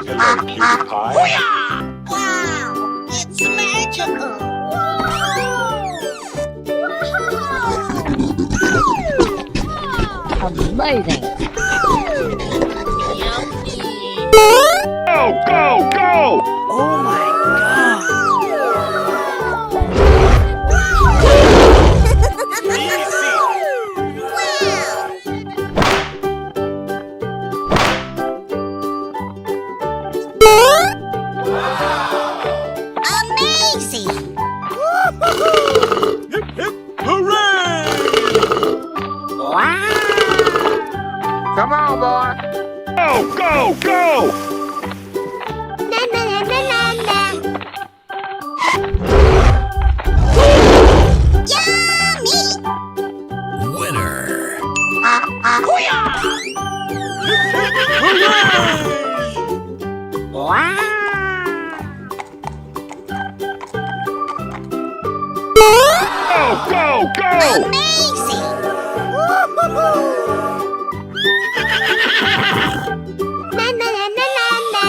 Hello, cutie pie. Wow! It's magical! Amazing! Go, go, go! Oh my god! Amazing! Hip, hip, hooray! Wow! Come on, boy. Go, go, go! Na na na na na na. Yummy! Winner. Wow! Go, go, go! Amazing! Woo-hoo-hoo! Na na na na na na.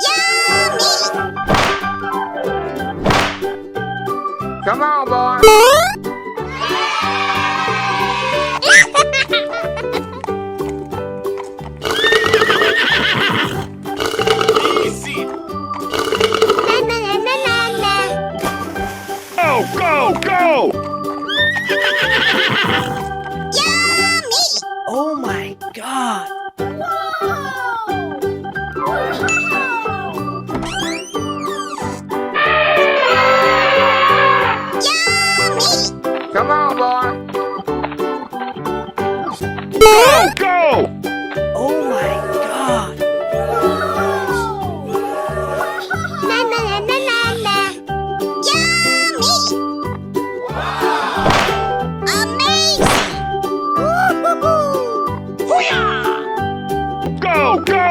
Yummy! Come on, boy. Easy! Na na na na na na. Go, go, go! Yummy! Oh my god! Yummy! Come on, boy. Go, go! Oh my god! Na na na na na na. Yummy! Amazing! Woo-hoo-hoo! Go, go!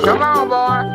Come on, boy.